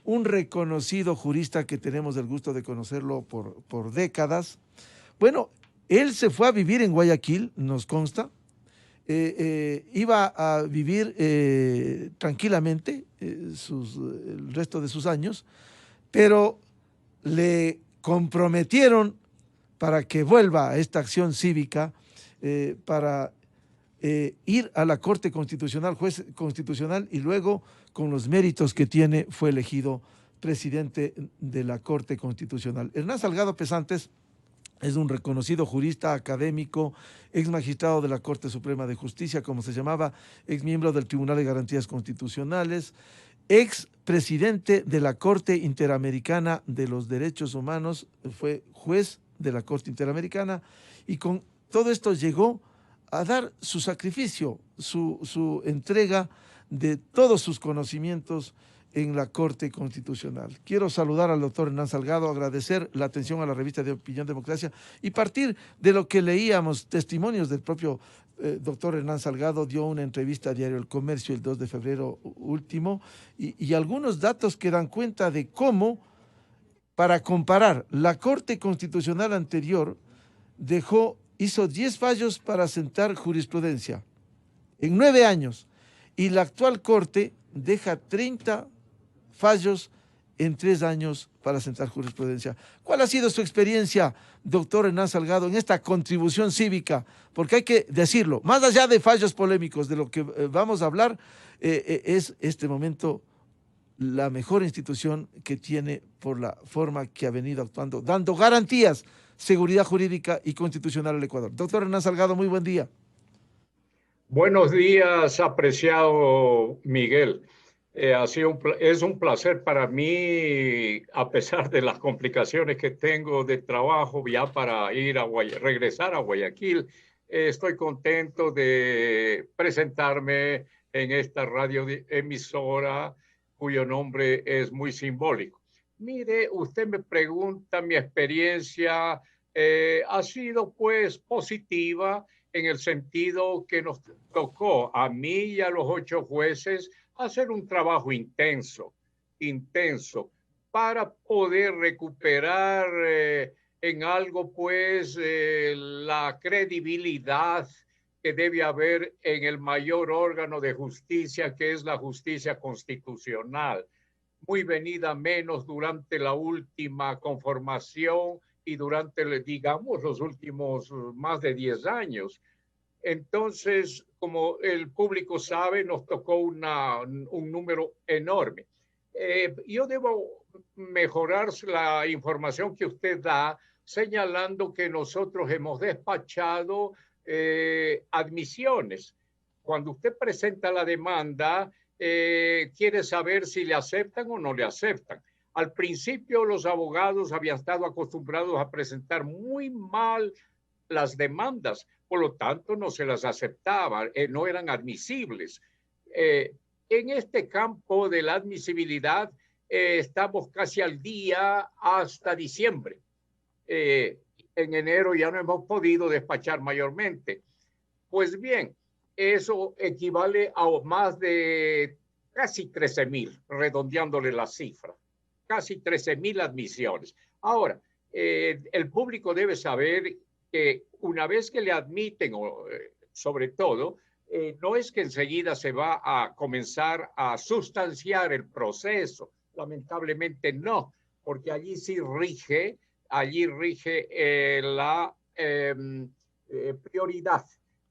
un reconocido jurista que tenemos el gusto de conocerlo por décadas. Bueno, él se fue a vivir en Guayaquil, nos consta. Iba a vivir tranquilamente el resto de sus años, pero le comprometieron para que vuelva a esta acción cívica, para ir a la Corte Constitucional, juez constitucional, y luego, con los méritos que tiene, fue elegido presidente de la Corte Constitucional. Hernán Salgado Pesantes es un reconocido jurista académico, ex magistrado de la Corte Suprema de Justicia, como se llamaba, ex miembro del Tribunal de Garantías Constitucionales, ex presidente de la Corte Interamericana de los Derechos Humanos, fue juez de la Corte Interamericana, y con todo esto llegó a dar su sacrificio, su entrega de todos sus conocimientos en la Corte Constitucional. Quiero saludar al doctor Hernán Salgado, agradecer la atención a la revista de Opinión Democracia y partir de lo que leíamos, testimonios del propio doctor Hernán Salgado. Dio una entrevista a Diario El Comercio el 2 de febrero último, y algunos datos que dan cuenta de cómo, para comparar, la Corte Constitucional anterior hizo 10 fallos para sentar jurisprudencia en 9 años, y la actual Corte deja 30 fallos en 3 años para sentar jurisprudencia. ¿Cuál ha sido su experiencia, doctor Hernán Salgado, en esta contribución cívica? Porque hay que decirlo, más allá de fallos polémicos, de lo que vamos a hablar, es este momento la mejor institución que tiene por la forma que ha venido actuando, dando garantías, seguridad jurídica y constitucional al Ecuador. Doctor Hernán Salgado, muy buen día. Buenos días, apreciado Miguel. Es un placer para mí, a pesar de las complicaciones que tengo de trabajo, ya para regresar a Guayaquil. Estoy contento de presentarme en esta emisora, cuyo nombre es muy simbólico. Mire, usted me pregunta mi experiencia, ha sido pues positiva, en el sentido que nos tocó a mí y a los 8 jueces hacer un trabajo intenso para poder recuperar en algo pues la credibilidad que debe haber en el mayor órgano de justicia, que es la justicia constitucional, muy venida menos durante la última conformación y durante, digamos, los últimos más de 10 años. Entonces, como el público sabe, nos tocó un número enorme. Yo debo mejorar la información que usted da, señalando que nosotros hemos despachado admisiones. Cuando usted presenta la demanda, quiere saber si le aceptan o no le aceptan. Al principio, los abogados habían estado acostumbrados a presentar muy mal las demandas, por lo tanto no se las aceptaba, no eran admisibles. En este campo de la admisibilidad estamos casi al día hasta diciembre. En enero ya no hemos podido despachar mayormente. Pues bien, eso equivale a más de casi 13,000, redondeándole la cifra, casi 13,000 admisiones. Ahora, el público debe saber que una vez que le admiten, sobre todo, no es que enseguida se va a comenzar a sustanciar el proceso. Lamentablemente no, porque allí sí rige la prioridad,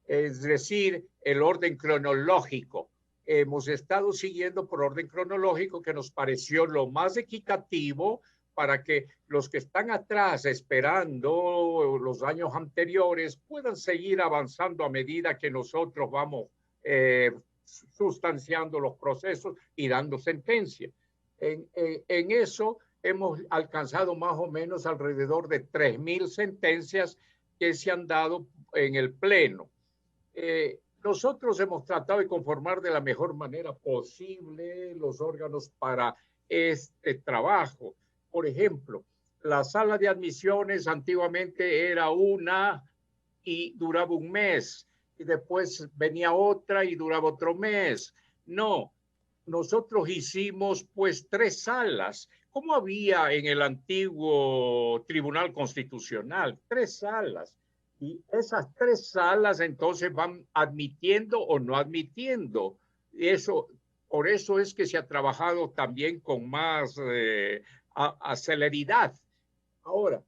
es decir, el orden cronológico. Hemos estado siguiendo por orden cronológico, que nos pareció lo más equitativo para que los que están atrás esperando los años anteriores puedan seguir avanzando a medida que nosotros vamos sustanciando los procesos y dando sentencia. En eso hemos alcanzado más o menos alrededor de 3,000 sentencias que se han dado en el Pleno. Nosotros hemos tratado de conformar de la mejor manera posible los órganos para este trabajo. Por ejemplo, la sala de admisiones antiguamente era una y duraba un mes, y después venía otra y duraba otro mes. No, nosotros hicimos pues 3 salas, como había en el antiguo Tribunal Constitucional, 3 salas. Y esas 3 salas entonces van admitiendo o no admitiendo. Eso, por eso es que se ha trabajado también con más celeridad. Ahora,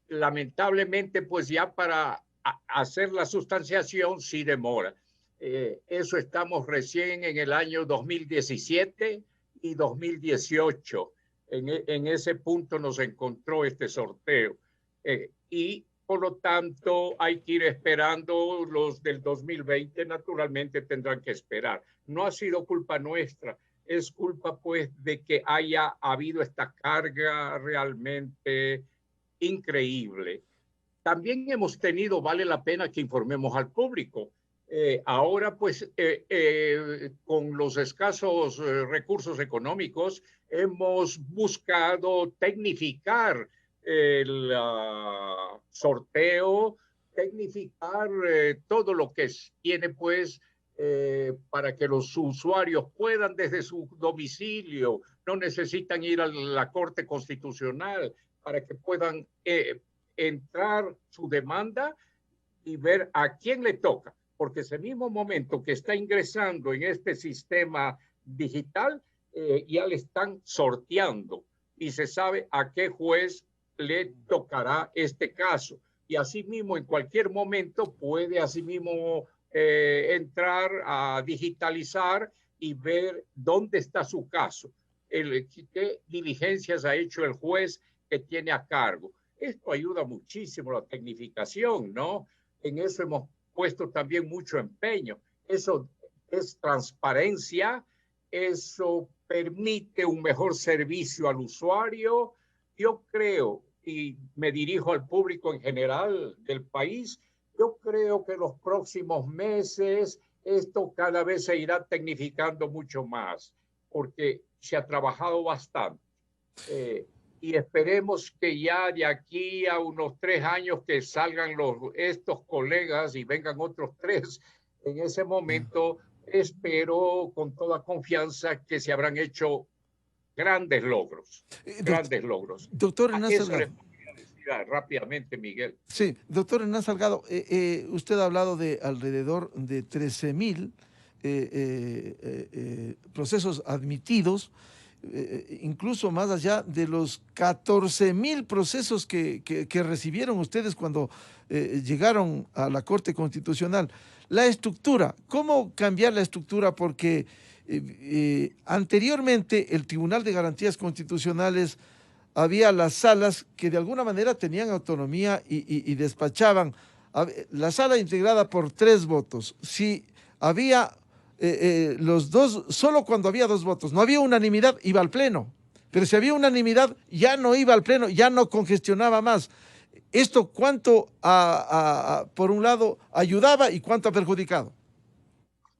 lamentablemente, pues ya para hacer la sustanciación sí demora. Eso estamos recién en el año 2017 y 2018. En ese punto nos encontró este sorteo. Y por lo tanto hay que ir esperando. Los del 2020 naturalmente tendrán que esperar. No ha sido culpa nuestra, es culpa pues de que haya habido esta carga realmente increíble. También hemos tenido, vale la pena que informemos al público. Ahora, pues, con los escasos recursos económicos, hemos buscado tecnificar el sorteo, tecnificar todo lo que tiene, pues, para que los usuarios puedan desde su domicilio, no necesitan ir a la Corte Constitucional, para que puedan entrar su demanda y ver a quién le toca, porque ese mismo momento que está ingresando en este sistema digital, ya le están sorteando y se sabe a qué juez le tocará este caso. Y asimismo, en cualquier momento puede asimismo entrar a digitalizar y ver dónde está su caso, qué diligencias ha hecho el juez que tiene a cargo. Esto ayuda muchísimo a la tecnificación, ¿no? En eso hemos puesto también mucho empeño. Eso es transparencia, eso permite un mejor servicio al usuario. Yo creo, y me dirijo al público en general del país, yo creo que en los próximos meses esto cada vez se irá tecnificando mucho más, porque se ha trabajado bastante. Y esperemos que ya de aquí a unos 3 años que salgan estos colegas y vengan otros 3, en ese momento espero con toda confianza que se habrán hecho grandes logros, grandes logros. Doctor A Hernán eso le Salgado. podría decir rápidamente, Miguel. Sí, doctor Hernán Salgado, usted ha hablado de alrededor de 13,000 procesos admitidos, incluso más allá de los 14,000 procesos que recibieron ustedes cuando llegaron a la Corte Constitucional. La estructura, ¿cómo cambiar la estructura? Porque anteriormente el Tribunal de Garantías Constitucionales había las salas que de alguna manera tenían autonomía y despachaban. La sala integrada por 3 votos. Si había los dos, solo cuando había 2 votos, no había unanimidad, iba al pleno. Pero si había unanimidad, ya no iba al pleno, ya no congestionaba más. ¿Esto cuánto, por un lado, ayudaba y cuánto ha perjudicado?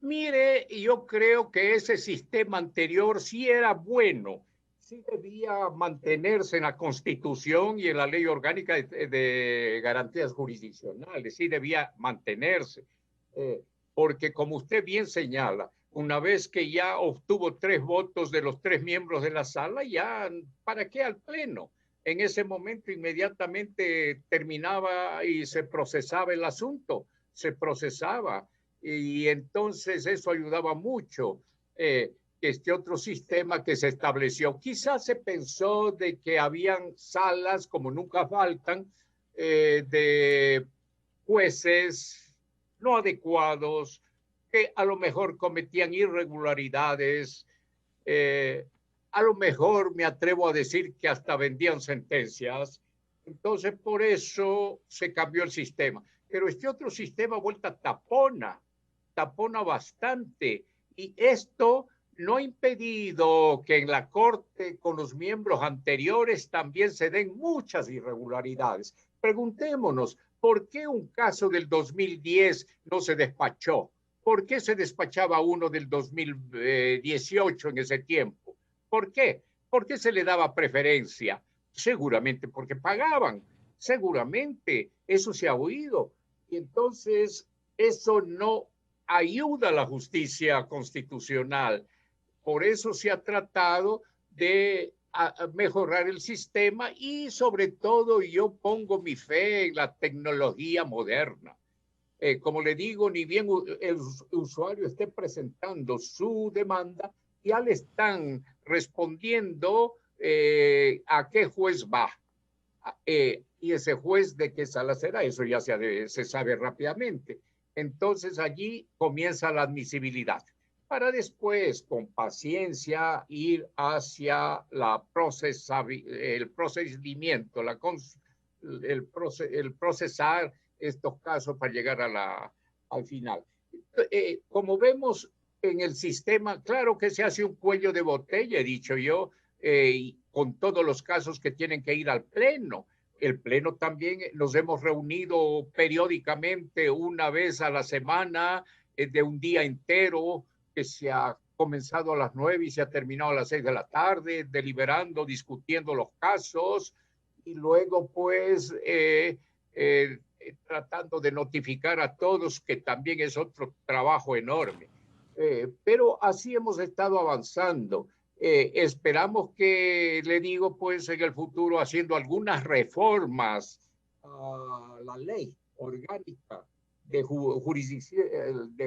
Mire, yo creo que ese sistema anterior sí era bueno, sí debía mantenerse en la Constitución y en la Ley Orgánica de Garantías Jurisdiccionales, sí debía mantenerse, eh, porque como usted bien señala, una vez que ya obtuvo 3 votos de los 3 miembros de la sala, ya, ¿para qué al Pleno? En ese momento inmediatamente terminaba y se procesaba el asunto, se procesaba y entonces eso ayudaba mucho. Este otro sistema que se estableció. Quizás se pensó de que habían salas, como nunca faltan, de jueces no adecuados, que a lo mejor cometían irregularidades, a lo mejor me atrevo a decir que hasta vendían sentencias. Entonces, por eso se cambió el sistema. Pero este otro sistema vuelta tapona bastante. Y esto no ha impedido que en la Corte con los miembros anteriores también se den muchas irregularidades. Preguntémonos, ¿por qué un caso del 2010 no se despachó? ¿Por qué se despachaba uno del 2018 en ese tiempo? ¿Por qué? ¿Por qué se le daba preferencia? Seguramente porque pagaban, seguramente, eso se ha oído. Y entonces eso no ayuda a la justicia constitucional. por eso se ha tratado de a mejorar el sistema y sobre todo yo pongo mi fe en la tecnología moderna. Como le digo, ni bien el usuario esté presentando su demanda, ya le están respondiendo a qué juez va. Y ese juez de qué sala será, eso ya se sabe rápidamente. Entonces allí comienza la admisibilidad, para después, con paciencia, ir hacia el procedimiento, el procesar estos casos para llegar al final. Como vemos en el sistema, claro que se hace un cuello de botella, he dicho yo, con todos los casos que tienen que ir al pleno. El pleno también nos hemos reunido periódicamente una vez a la semana, de un día entero, que se ha comenzado a las 9 y se ha terminado a las 6 de la tarde, deliberando, discutiendo los casos, y luego pues tratando de notificar a todos, que también es otro trabajo enorme. Pero así hemos estado avanzando. Esperamos que, le digo, pues en el futuro haciendo algunas reformas a la ley orgánica de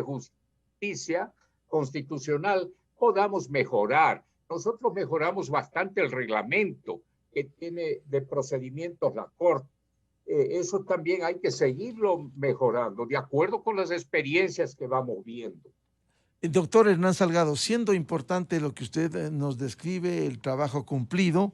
justicia constitucional, podamos mejorar. Nosotros mejoramos bastante el reglamento que tiene de procedimientos la Corte. Eso también hay que seguirlo mejorando, de acuerdo con las experiencias que vamos viendo. Doctor Hernán Salgado, siendo importante lo que usted nos describe, el trabajo cumplido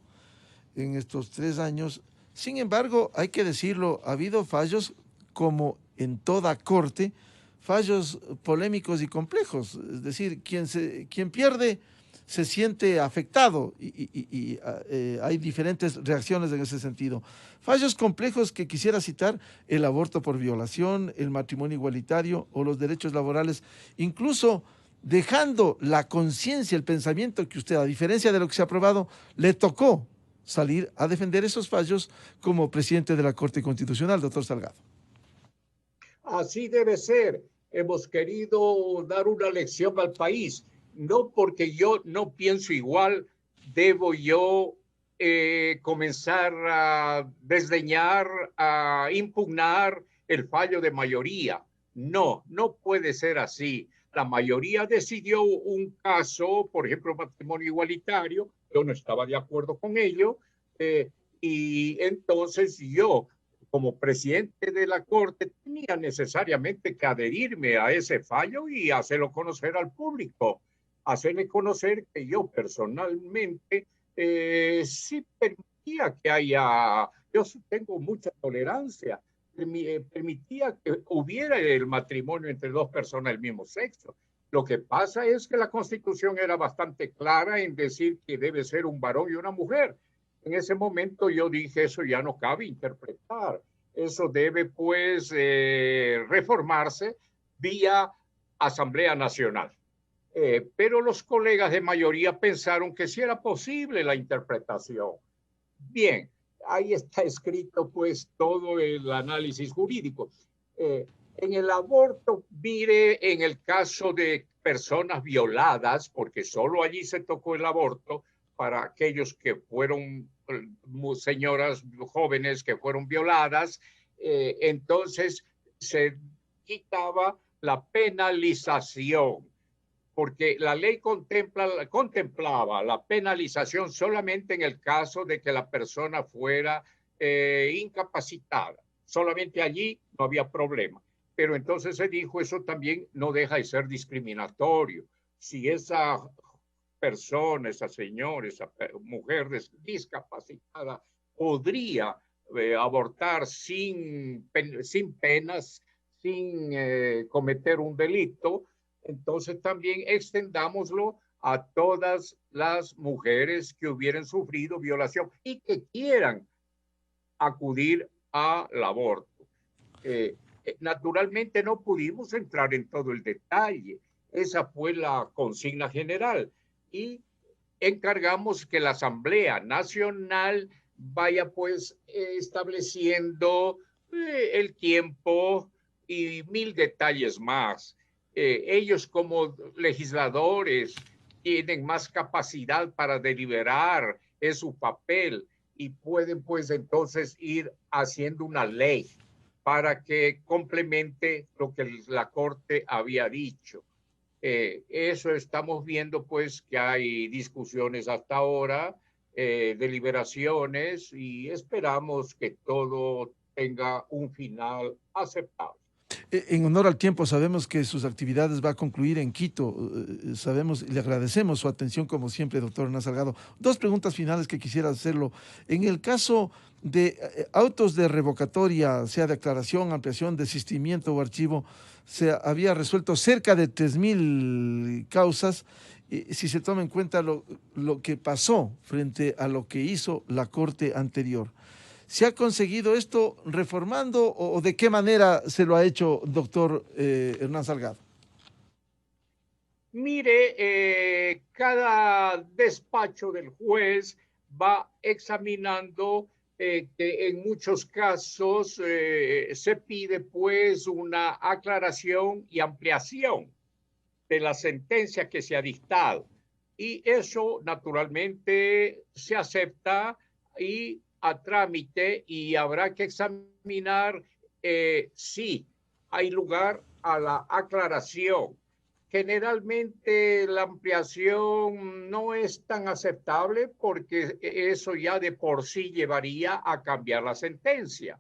en estos 3 años, sin embargo, hay que decirlo, ha habido fallos como en toda corte, fallos polémicos y complejos. Es decir, quien pierde se siente afectado y hay diferentes reacciones en ese sentido. Fallos complejos que quisiera citar: el aborto por violación, el matrimonio igualitario o los derechos laborales, incluso dejando la conciencia, el pensamiento que usted, a diferencia de lo que se ha aprobado, le tocó salir a defender esos fallos como presidente de la Corte Constitucional, doctor Salgado. Así debe ser. Hemos querido dar una lección al país. No porque yo no pienso igual, debo yo comenzar a desdeñar, a impugnar el fallo de mayoría. No, no puede ser así. La mayoría decidió un caso, por ejemplo, matrimonio igualitario. Yo no estaba de acuerdo con ello. Y entonces yo, como presidente de la Corte, tenía necesariamente que adherirme a ese fallo y hacerlo conocer al público, hacerle conocer que yo personalmente sí permitía que haya, yo tengo mucha tolerancia, permitía que hubiera el matrimonio entre 2 personas del mismo sexo. Lo que pasa es que la Constitución era bastante clara en decir que debe ser un varón y una mujer. En ese momento yo dije, eso ya no cabe interpretar. Eso debe, pues, reformarse vía Asamblea Nacional. Pero los colegas de mayoría pensaron que sí era posible la interpretación. Bien, ahí está escrito, pues, todo el análisis jurídico. En el aborto, mire, en el caso de personas violadas, porque solo allí se tocó el aborto, para aquellos que fueron señoras jóvenes que fueron violadas, entonces se quitaba la penalización, porque la ley contemplaba la penalización solamente en el caso de que la persona fuera incapacitada. Solamente allí no había problema. Pero entonces se dijo, eso también no deja de ser discriminatorio. Si esa persona, esa señora, esa mujer discapacitada podría abortar sin penas, sin cometer un delito, entonces también extendámoslo a todas las mujeres que hubieran sufrido violación y que quieran acudir al aborto. Naturalmente no pudimos entrar en todo el detalle. Esa fue la consigna general. Y encargamos que la Asamblea Nacional vaya pues estableciendo el tiempo y 1000 detalles más. Ellos como legisladores tienen más capacidad para deliberar, es su papel y pueden pues entonces ir haciendo una ley para que complemente lo que la Corte había dicho. Eso estamos viendo pues que hay discusiones hasta ahora, deliberaciones y esperamos que todo tenga un final aceptable. En honor al tiempo, sabemos que sus actividades va a concluir en Quito. Sabemos y le agradecemos su atención como siempre, doctor Hernán Salgado. Dos preguntas finales que quisiera hacerlo. En el caso de autos de revocatoria, sea de aclaración, ampliación, desistimiento o archivo, se había resuelto cerca de 3.000 causas. Si se toma en cuenta lo que pasó frente a lo que hizo la Corte anterior. ¿Se ha conseguido esto reformando o de qué manera se lo ha hecho, doctor Hernán Salgado? Mire, cada despacho del juez va examinando que en muchos casos se pide pues una aclaración y ampliación de la sentencia que se ha dictado. Y eso naturalmente se acepta y a trámite y habrá que examinar si hay lugar a la aclaración. Generalmente la ampliación no es tan aceptable porque eso ya de por sí llevaría a cambiar la sentencia.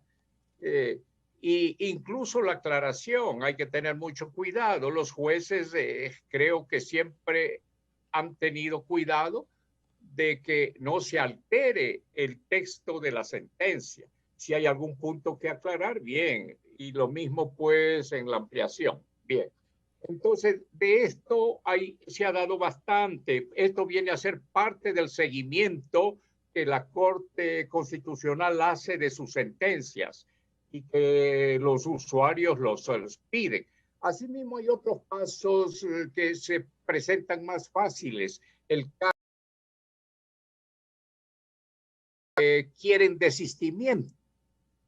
Eh, y incluso la aclaración, hay que tener mucho cuidado. Los jueces creo que siempre han tenido cuidado de que no se altere el texto de la sentencia. Si hay algún punto que aclarar, bien. Y lo mismo pues en la ampliación. Bien. Entonces, de esto se ha dado bastante. Esto viene a ser parte del seguimiento que la Corte Constitucional hace de sus sentencias y que los usuarios los piden. Asimismo, hay otros casos que se presentan más fáciles. El caso quieren desistimiento.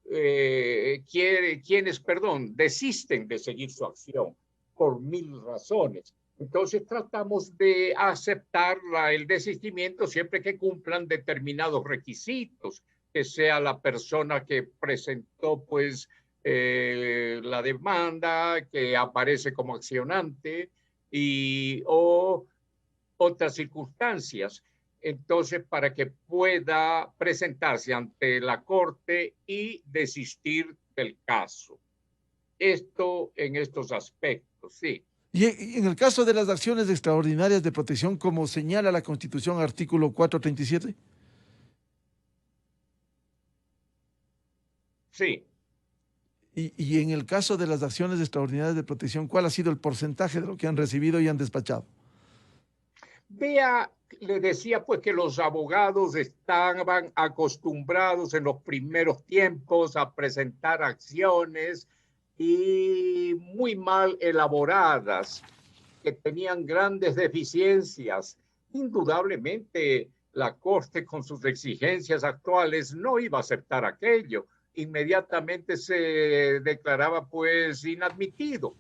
Quienes, perdón, desisten de seguir su acción por mil razones. Entonces tratamos de aceptar el desistimiento siempre que cumplan determinados requisitos, que sea la persona que presentó pues la demanda, que aparece como accionante o otras circunstancias. Entonces, para que pueda presentarse ante la Corte y desistir del caso. Esto en estos aspectos, sí. Y en el caso de las acciones extraordinarias de protección, como señala la Constitución, artículo 437. Sí. Y en el caso de las acciones extraordinarias de protección, ¿cuál ha sido el porcentaje de lo que han recibido y han despachado? Vea, le decía pues que los abogados estaban acostumbrados en los primeros tiempos a presentar acciones y muy mal elaboradas, que tenían grandes deficiencias. Indudablemente, la Corte con sus exigencias actuales no iba a aceptar aquello. Inmediatamente se declaraba pues inadmitido.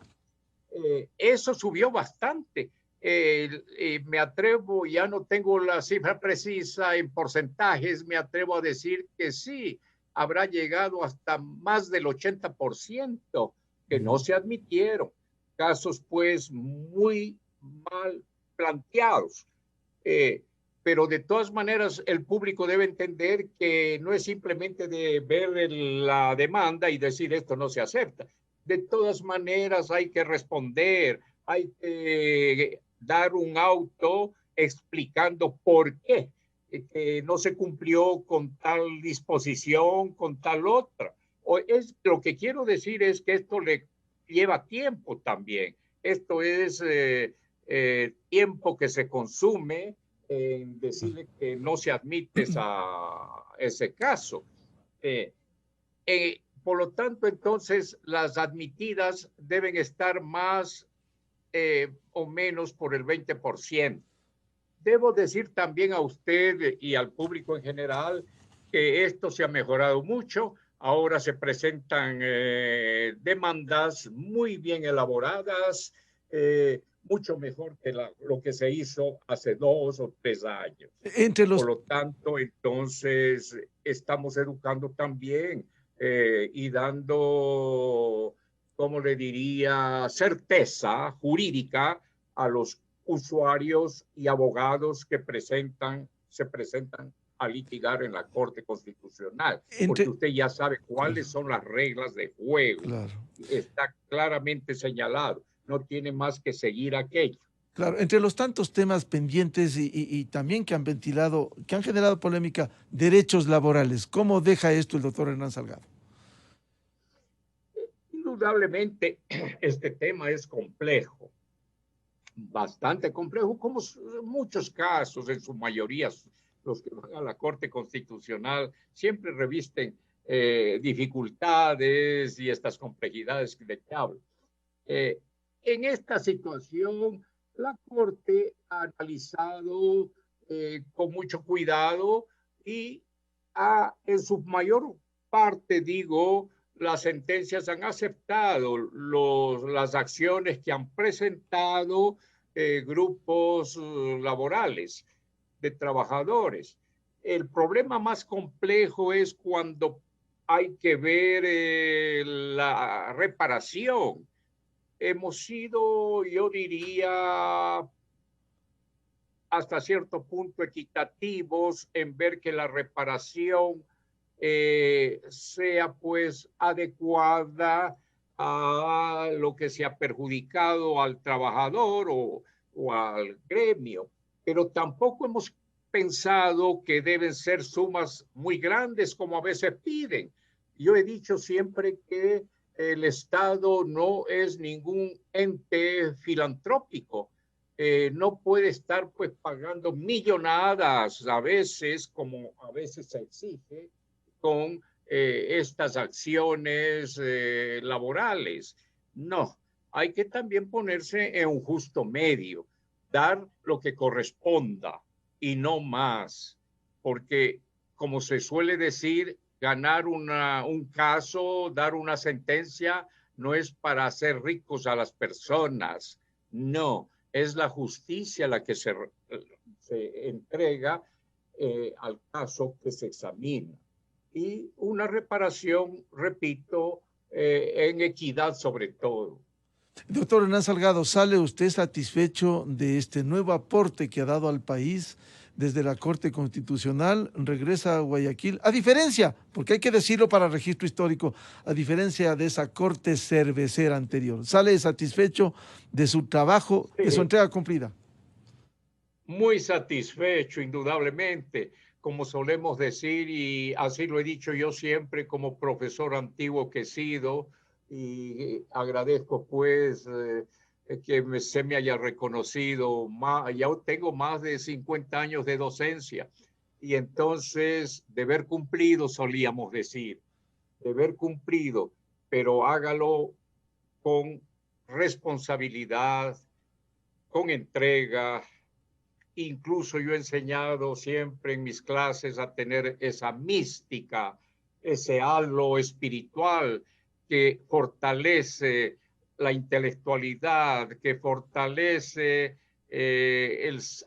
Eso subió bastante. Me atrevo, ya no tengo la cifra precisa en porcentajes, me atrevo a decir que sí, habrá llegado hasta más del 80% que no se admitieron. Casos pues muy mal planteados. Eh, pero de todas maneras el público debe entender que no es simplemente de ver la demanda y decir esto no se acepta. De todas maneras hay que responder, hay que dar un auto explicando por qué no se cumplió con tal disposición, con tal otra. Lo que quiero decir es que esto le lleva tiempo también. Esto es tiempo que se consume en decirle que no se admite ese caso. Por lo tanto, entonces, las admitidas deben estar más o menos por el 20%. Debo decir también a usted y al público en general que esto se ha mejorado mucho. Ahora se presentan demandas muy bien elaboradas, mucho mejor que lo que se hizo hace 2 o 3 años. Entre Por los, lo tanto, entonces, estamos educando también y dando, ¿cómo le diría?, certeza jurídica a los usuarios y abogados que se presentan a litigar en la Corte Constitucional, porque entre, usted ya sabe claro, cuáles son las reglas de juego. claro. Está claramente señalado, no tiene más que seguir aquello. Claro, entre los tantos temas pendientes y también que han ventilado, que han generado polémica, derechos laborales, ¿cómo deja esto el doctor Hernán Salgado? Indudablemente, este tema es complejo, bastante complejo, como muchos casos, en su mayoría, los que van a la Corte Constitucional siempre revisten dificultades y estas complejidades de que hablo. Eh, en esta situación, la Corte ha analizado con mucho cuidado y en su mayor parte, digo, las sentencias han aceptado las acciones que han presentado grupos laborales de trabajadores. El problema más complejo es cuando hay que ver la reparación. Hemos sido, yo diría, hasta cierto punto equitativos en ver que la reparación sea pues adecuada a lo que se ha perjudicado al trabajador o al gremio, pero tampoco hemos pensado que deben ser sumas muy grandes como a veces piden. Yo he dicho siempre que el Estado no es ningún ente filantrópico, no puede estar pues pagando millonadas a veces, como a veces se exige, con estas acciones laborales. No, hay que también ponerse en un justo medio, dar lo que corresponda y no más, porque como se suele decir, ganar un caso, dar una sentencia, no es para hacer ricos a las personas, no, es la justicia la que se entrega al caso que se examina. Y una reparación, repito, en equidad sobre todo. Doctor Hernán Salgado, ¿sale usted satisfecho de este nuevo aporte que ha dado al país desde la Corte Constitucional? Regresa a Guayaquil, a diferencia, porque hay que decirlo para registro histórico, a diferencia de esa Corte cervecera anterior. ¿Sale satisfecho de su trabajo, de su Sí, entrega cumplida? muy satisfecho, indudablemente, como solemos decir, y así lo he dicho yo siempre como profesor antiguo que he sido, y agradezco pues que se me haya reconocido. Ya tengo más de 50 años de docencia, y entonces deber cumplido solíamos decir, deber cumplido, pero hágalo con responsabilidad, con entrega. Incluso yo he enseñado siempre en mis clases a tener esa mística, ese halo espiritual que fortalece la intelectualidad, que fortalece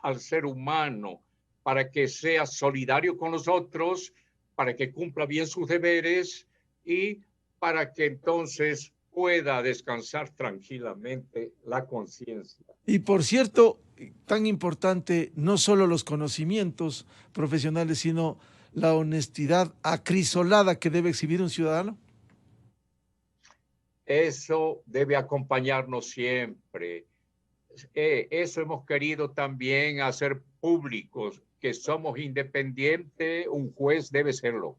al ser humano para que sea solidario con los otros, para que cumpla bien sus deberes y para que entonces pueda descansar tranquilamente la conciencia. Y por cierto, tan importante, no solo los conocimientos profesionales, sino la honestidad acrisolada que debe exhibir un ciudadano. Eso debe acompañarnos siempre. Eso hemos querido también hacer públicos, que somos independientes, un juez debe serlo,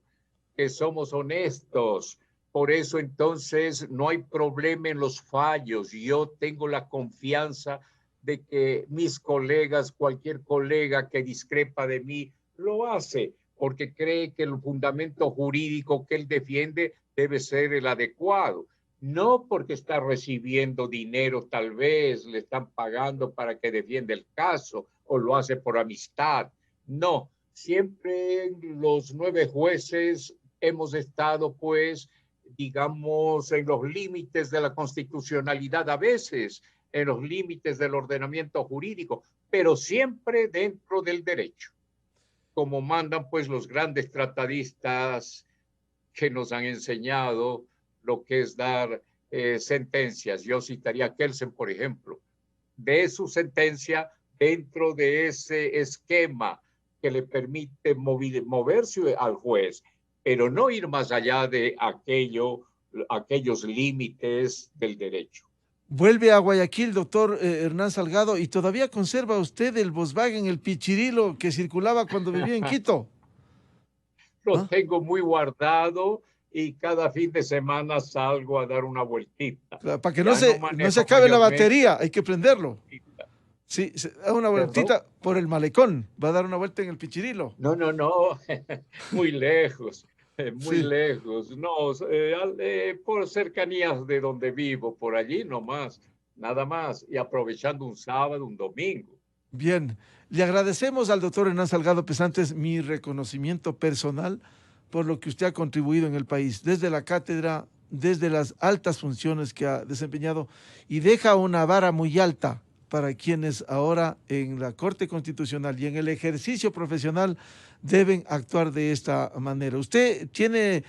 que somos honestos. Por eso entonces no hay problema en los fallos. Yo tengo la confianza de que mis colegas, cualquier colega que discrepa de mí, lo hace porque cree que el fundamento jurídico que él defiende debe ser el adecuado. No porque está recibiendo dinero, tal vez le están pagando para que defienda el caso o lo hace por amistad. No, siempre los 9 jueces hemos estado, pues, digamos, en los límites de la constitucionalidad a veces, en los límites del ordenamiento jurídico, pero siempre dentro del derecho, como mandan pues los grandes tratadistas que nos han enseñado lo que es dar sentencias. Yo citaría a Kelsen, por ejemplo, de su sentencia dentro de ese esquema que le permite moverse al juez, pero no ir más allá de aquellos límites del derecho. Vuelve a Guayaquil, doctor Hernán Salgado, y todavía conserva usted el Volkswagen, el Pichirilo que circulaba cuando vivía en Quito. Lo tengo muy guardado y cada fin de semana salgo a dar una vueltita. Para que no se acabe la batería, hay que prenderlo. Sí, da una vueltita por el malecón, va a dar una vuelta en el Pichirilo. No, muy lejos. Muy lejos, no, por cercanías de donde vivo, por allí nomás, nada más, y aprovechando un sábado, un domingo. Bien, le agradecemos al doctor Hernán Salgado Pesantes mi reconocimiento personal por lo que usted ha contribuido en el país, desde la cátedra, desde las altas funciones que ha desempeñado, y deja una vara muy alta para quienes ahora en la Corte Constitucional y en el ejercicio profesional deben actuar de esta manera. ¿Usted tiene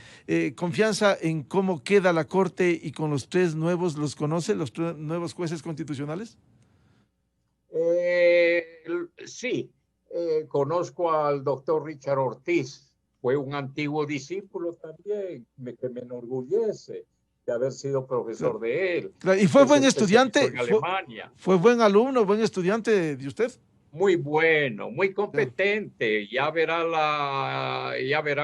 confianza en cómo queda la Corte y con los tres nuevos, los conoce, los tres nuevos jueces constitucionales? Sí, conozco al doctor Richard Ortiz, fue un antiguo discípulo también, que me enorgullece de haber sido profesor de él. ¿Y fue buen estudiante? En Alemania. ¿Fue buen alumno, buen estudiante de usted? Muy bueno, muy competente. Ya verá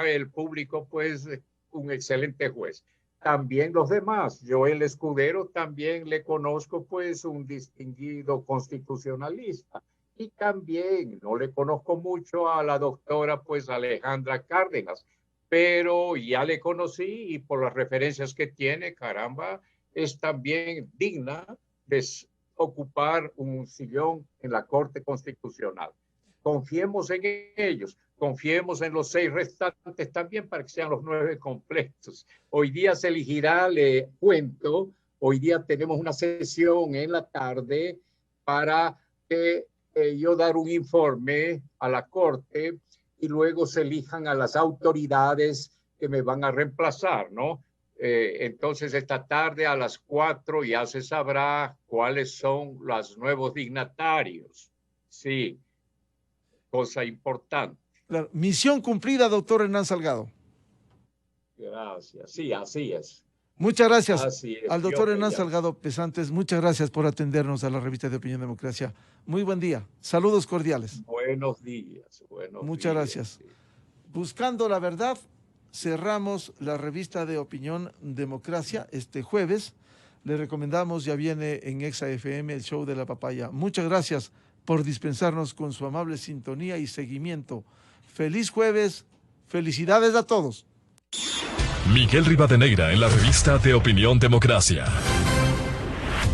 el público, pues, un excelente juez. También los demás. Joel Escudero también le conozco, pues, un distinguido constitucionalista. Y también no le conozco mucho a la doctora, pues, Alejandra Cárdenas, pero ya le conocí y por las referencias que tiene, caramba, es también digna de ocupar un sillón en la Corte Constitucional. Confiemos en ellos, confiemos en los 6 restantes también para que sean los 9 completos. Hoy día se elegirá, le cuento, hoy día tenemos una sesión en la tarde para que yo dar un informe a la Corte y luego se elijan a las autoridades que me van a reemplazar, ¿no? Entonces esta tarde a las 4 ya se sabrá cuáles son los nuevos dignatarios. Sí, cosa importante. Claro. Misión cumplida, doctor Hernán Salgado. Gracias, sí, así es. Muchas gracias es. Al doctor Hernán Salgado Pesantes, muchas gracias por atendernos a la revista de Opinión Democracia. Muy buen día, saludos cordiales. Buenos días. Muchas gracias. Sí. Buscando la verdad, cerramos la revista de Opinión Democracia este jueves. Le recomendamos, ya viene en Exa FM el show de la papaya. Muchas gracias por dispensarnos con su amable sintonía y seguimiento. Feliz jueves, felicidades a todos. Miguel Rivadeneira en la revista de Opinión Democracia.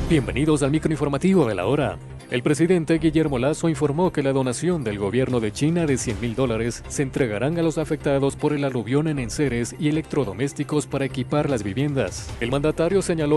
Bienvenidos al microinformativo de la hora. El presidente Guillermo Lasso informó que la donación del gobierno de China de $100,000 se entregarán a los afectados por el aluvión en enseres y electrodomésticos para equipar las viviendas. El mandatario señaló